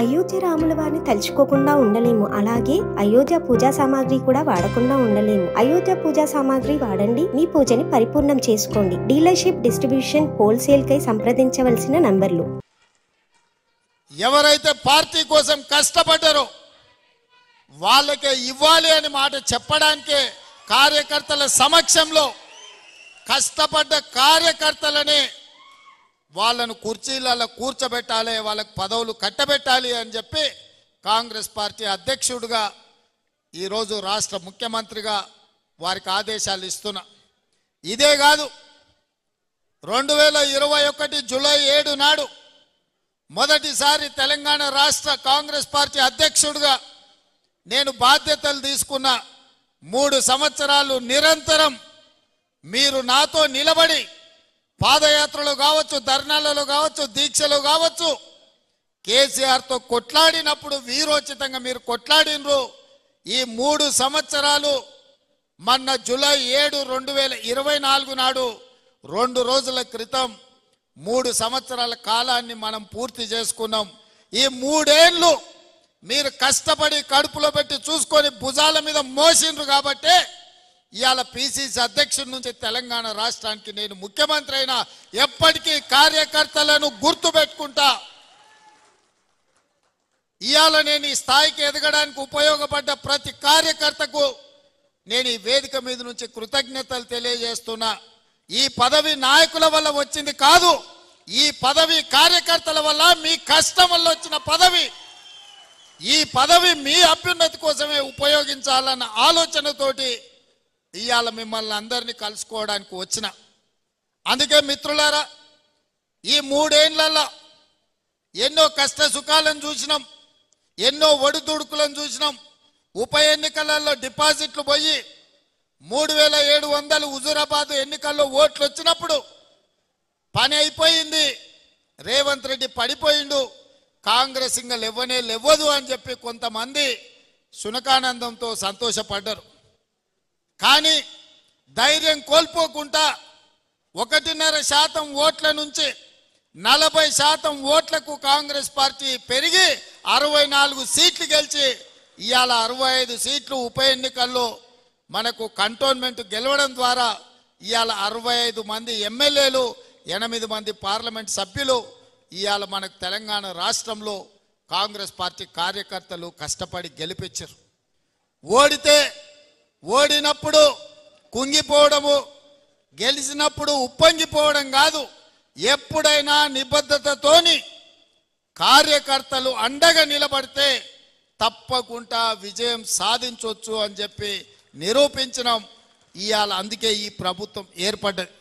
అయోధ్య రాముల వారిని తలుచుకోకుండా ఉండలేము. అలాగే అయోధ్య పూజా సామాగ్రి కూడా వాడకుండా ఉండలేము. అయోధ్య పూజా సామాగ్రి వాడండి, మీ పూజని పరిపూర్ణం చేసుకోండి. డీలర్షిప్, డిస్ట్రిబ్యూషన్, హోల్సేల్ కై సంప్రదించవలసిన నంబర్లు. ఎవరైతే పార్టీ కోసం కష్టపడ్డారో వాళ్ళకే ఇవ్వాలి అని మాట చెప్పడానికే కార్యకర్తల సమక్షంలో కష్టపడ్డ కార్యకర్తలనే వాళ్ళను కుర్చీలలో కూర్చోబెట్టాలి, వాళ్ళకు పదవులు కట్టబెట్టాలి అని చెప్పి కాంగ్రెస్ పార్టీ అధ్యక్షుడిగా ఈరోజు రాష్ట్ర ముఖ్యమంత్రిగా వారికి ఆదేశాలు ఇస్తున్నా. ఇదే కాదు, 2021 జూలై 7 నాడు మొదటిసారి తెలంగాణ రాష్ట్ర కాంగ్రెస్ పార్టీ అధ్యక్షుడిగా నేను బాధ్యతలు తీసుకున్న 3 సంవత్సరాలు నిరంతరం మీరు నాతో నిలబడి పాదయాత్రలో కావచ్చు, ధర్నాలలో కావచ్చు, దీక్షలో కావచ్చు, కేసీఆర్తో కొట్లాడినప్పుడు వీరోచితంగా మీరు కొట్లాడినరు. ఈ 3 సంవత్సరాలు మొన్న జూలై 7, 2024 నాడు 2 రోజుల క్రితం 3 సంవత్సరాల కాలాన్ని మనం పూర్తి చేసుకున్నాం. ఈ 3 ఏళ్ళు మీరు కష్టపడి కడుపులో పెట్టి చూసుకొని భుజాల మీద మోసిండ్రు కాబట్టే ఇవాళ పిసిసి అధ్యక్షుడి నుంచి తెలంగాణ రాష్ట్రానికి నేను ముఖ్యమంత్రి అయినా ఎప్పటికీ కార్యకర్తలను గుర్తు పెట్టుకుంటా. ఇవాళ నేను ఈ స్థాయికి ఎదగడానికి ఉపయోగపడ్డ ప్రతి కార్యకర్తకు నేను ఈ వేదిక మీద నుంచి కృతజ్ఞతలు తెలియజేస్తున్నా. ఈ పదవి నాయకుల వల్ల వచ్చింది కాదు, ఈ పదవి కార్యకర్తల వల్ల, మీ కష్టం వల్ల వచ్చిన పదవి. ఈ పదవి మీ అభ్యున్నతి కోసమే ఉపయోగించాలన్న ఆలోచనతోటి ఇవాళ మిమ్మల్ని అందరినీ కలుసుకోవడానికి వచ్చిన. అందుకే మిత్రులారా, ఈ 3 ఏళ్లలో ఎన్నో కష్ట సుఖాలను చూసినాం, ఎన్నో ఒడిదుడుకులను చూసినాం. ఉప ఎన్నికలలో డిపాజిట్లు పోయి 3700 హుజూరాబాద్ ఎన్నికల్లో ఓట్లు వచ్చినప్పుడు పని అయిపోయింది, రేవంత్ రెడ్డి పడిపోయిండు, కాంగ్రెస్ ఇంకా లేవదు అని చెప్పి కొంతమంది సునకానందంతో సంతోషపడ్డారు. కానీ ధైర్యం కోల్పోకుండా 1.5% ఓట్ల నుంచి 40% ఓట్లకు కాంగ్రెస్ పార్టీ పెరిగి 64 సీట్లు గెలిచి ఇవాళ 65 సీట్లు ఉప ఎన్నికల్లో మనకు కంటోన్మెంట్ గెలవడం ద్వారా ఇవాళ 65 మంది ఎమ్మెల్యేలు, 8 మంది పార్లమెంట్ సభ్యులు ఇవాళ మనకు తెలంగాణ రాష్ట్రంలో కాంగ్రెస్ పార్టీ కార్యకర్తలు కష్టపడి గెలిపించారు. ఓడినప్పుడు కుంగిపోవడము, గెలిచినప్పుడు ఉప్పొంగిపోవడం కాదు. ఎప్పుడైనా నిబద్ధతతోని కార్యకర్తలు అండగా నిలబడితే తప్పకుండా విజయం సాధించవచ్చు అని చెప్పి నిరూపించడం ఇవాళ. అందుకే ఈ ప్రభుత్వం ఏర్పడ్డది.